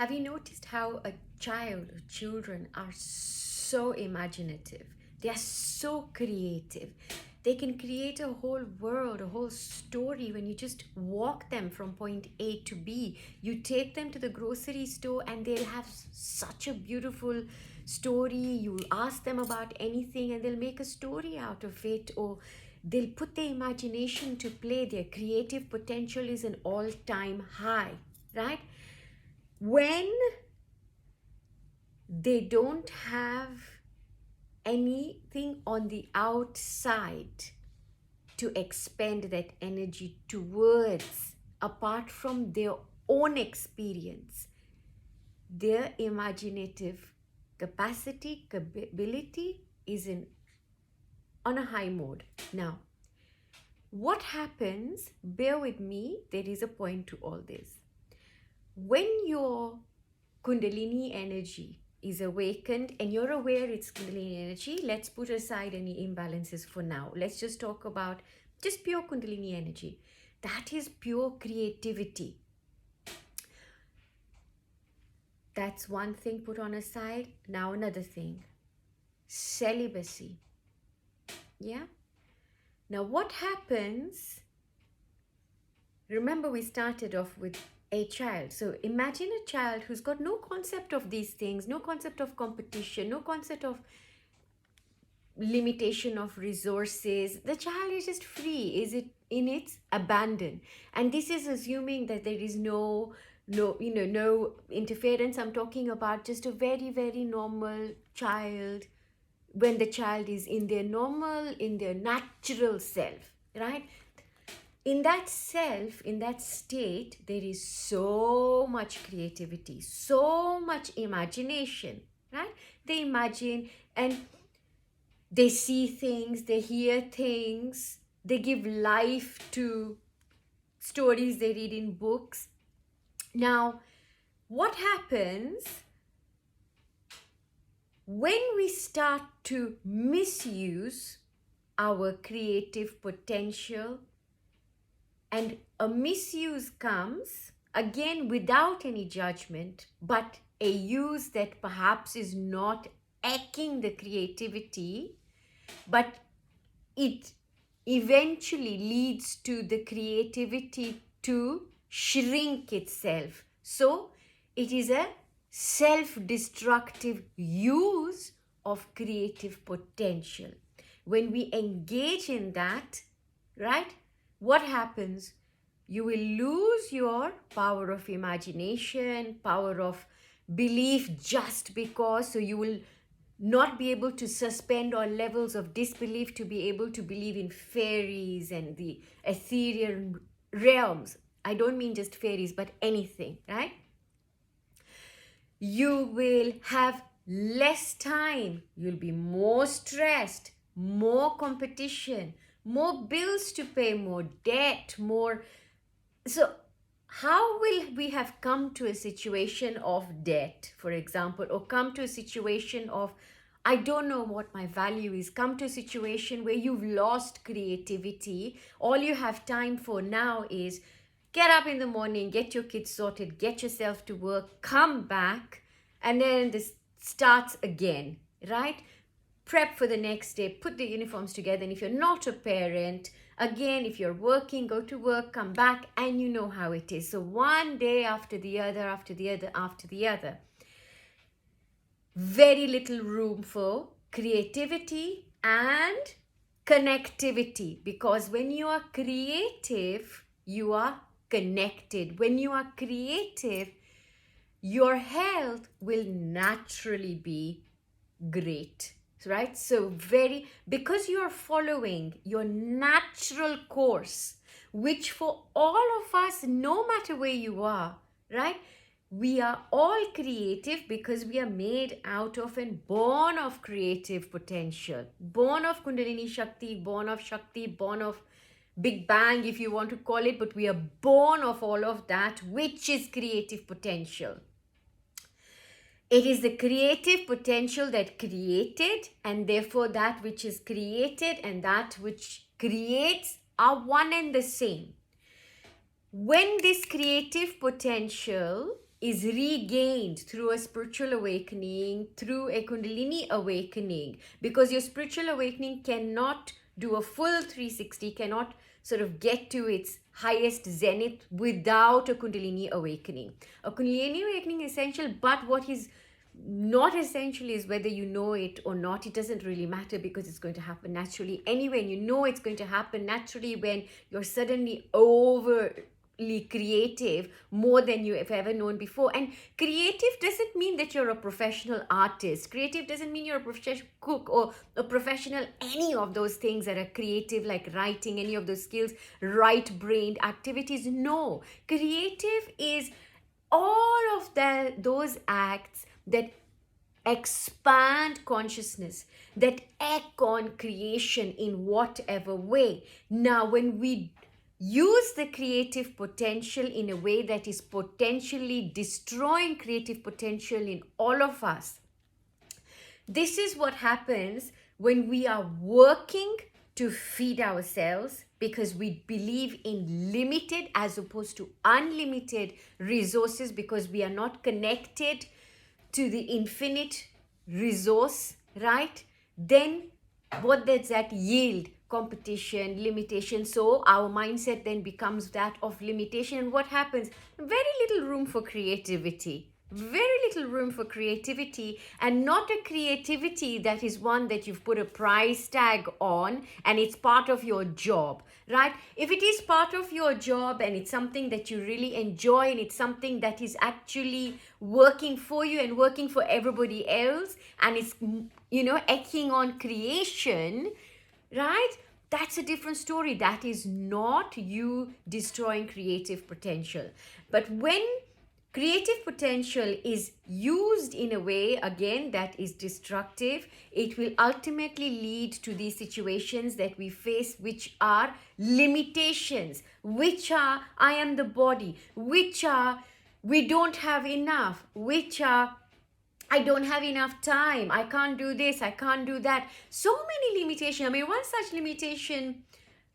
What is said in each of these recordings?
Have you noticed how a child or children are so imaginative? They are so creative. They can create a whole world, a whole story when you just walk them from point A to B. You take them to the grocery store and they'll have such a beautiful story. You ask them about anything and they'll make a story out of it, or they'll put their imagination to play. Their creative potential is an all-time high, right? When they don't have anything on the outside to expend that energy towards, apart from their own experience, their imaginative capacity, capability is on a high mode. Now, what happens, bear with me, there is a point to all this. When your Kundalini energy is awakened and you're aware it's Kundalini energy, let's put aside any imbalances for now. Let's just talk about just pure Kundalini energy. That is pure creativity. That's one thing put on aside. Now another thing, celibacy. Yeah. Now what happens, remember we started off with a child. So imagine a child who's got no concept of these things, no concept of competition, no concept of limitation of resources. The child is just free, is it in its abandon. And this is assuming that there is no interference. I'm talking about just a very, very normal child, when the child is in their normal, in their natural self, right? In that self, in that state, there is so much creativity, so much imagination, right? They imagine and they see things, they hear things, they give life to stories they read in books. Now, what happens when we start to misuse our creative potential? And a misuse comes, again, without any judgment, but a use that perhaps is not echoing the creativity, but it eventually leads to the creativity to shrink itself. So it is a self-destructive use of creative potential. When we engage in that, right, what happens? You will lose your power of imagination, power of belief, just because. So you will not be able to suspend all levels of disbelief to be able to believe in fairies and the ethereal realms. I don't mean just fairies, but anything, right? You will have less time. You'll be more stressed, more competition, more bills to pay, more debt, more. So how will we have come to a situation of debt, for example, or come to a situation of, I don't know what my value is, come to a situation where you've lost creativity? All you have time for now is get up in the morning, get your kids sorted, get yourself to work, come back, and then this starts again, right? Prep for the next day, put the uniforms together. And if you're not a parent, again, if you're working, go to work, come back, and you know how it is. So one day after the other, after the other, after the other. Very little room for creativity and connectivity, because when you are creative, you are connected. When you are creative, your health will naturally be great, right? So because you are following your natural course, which for all of us, no matter where you are, right? We are all creative because we are made out of and born of creative potential, born of Kundalini Shakti, born of Big Bang, if you want to call it, but we are born of all of that, which is creative potential. It is the creative potential that created, and therefore that which is created and that which creates are one and the same. When this creative potential is regained through a spiritual awakening, through a Kundalini awakening, because your spiritual awakening cannot do a full 360, cannot sort of get to its highest zenith without a Kundalini awakening. A Kundalini awakening is essential, but what is not essential is whether you know it or not. It doesn't really matter, because it's going to happen naturally anyway. And you know it's going to happen naturally when you're suddenly overly creative, more than you have ever known before. And creative doesn't mean that you're a professional artist. Creative doesn't mean you're a professional cook or a professional any of those things that are creative, like writing, any of those skills, right-brained activities. No, creative is all of those acts that expand consciousness, that act on creation in whatever way. Now, when we use the creative potential in a way that is potentially destroying creative potential in all of us, this is what happens when we are working to feed ourselves, because we believe in limited as opposed to unlimited resources, because we are not connected to the infinite resource, right? Then what does that yield? Competition, limitation. So our mindset then becomes that of limitation. And what happens? Very little room for creativity. Very little room for creativity, and not a creativity that is one that you've put a price tag on and it's part of your job, right? If it is part of your job and it's something that you really enjoy, and it's something that is actually working for you and working for everybody else, and it's, acting on creation, right? That's a different story. That is not you destroying creative potential. But when creative potential is used in a way, again, that is destructive, it will ultimately lead to these situations that we face, which are limitations, which are I am the body, which are we don't have enough, which are I don't have enough time, I can't do this, I can't do that. So many limitations. I mean, one such limitation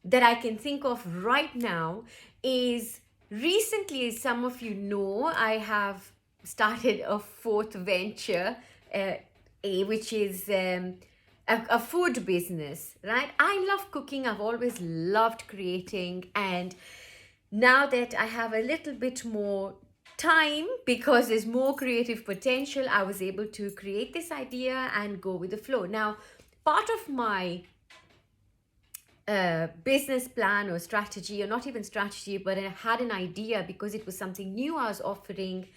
that I can think of right now is, recently, as some of you know, I have started a fourth venture, which is a food business, right? I love cooking. I've always loved creating. And now that I have a little bit more time, because there's more creative potential, I was able to create this idea and go with the flow. Now, part of my business plan or strategy, or not even strategy, but I had an idea because it was something new I was offering,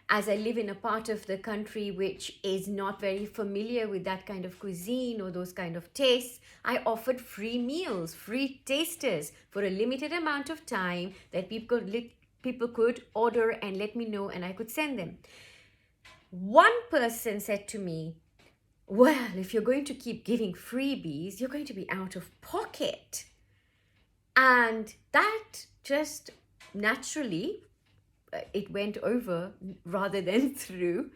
as I live in a part of the country which is not very familiar with that kind of cuisine or those kind of tastes. I offered free meals, free tasters for a limited amount of time that people could order and let me know, and I could send them. One person said to me, well, if you're going to keep giving freebies, you're going to be out of pocket. And that just naturally, it went over rather than through.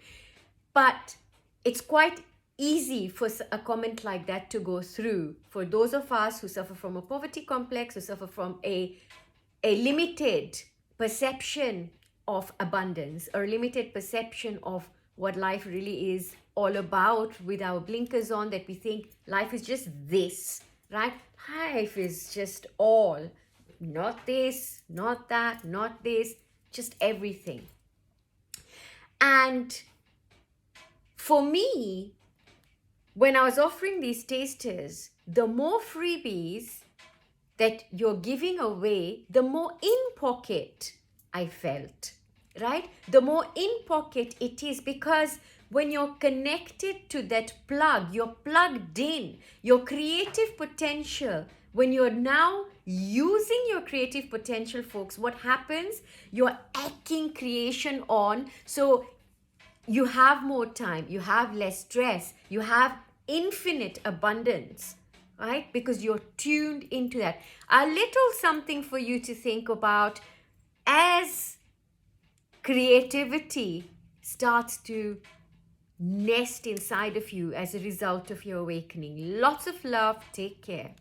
But it's quite easy for a comment like that to go through. For those of us who suffer from a poverty complex, who suffer from a limited perception of abundance, or limited perception of what life really is all about, with our blinkers on, that we think life is just this, right? Life is just all, not this, not that, not this, just everything. And for me, when I was offering these tasters, the more freebies that you're giving away, the more in pocket I felt, right? The more in pocket it is, because when you're connected to that plug, you're plugged in, your creative potential. When you're now using your creative potential, folks, what happens? You're echoing creation on. So you have more time, you have less stress, you have infinite abundance, right? Because you're tuned into that. A little something for you to think about as creativity starts to nest inside of you as a result of your awakening. Lots of love. Take care.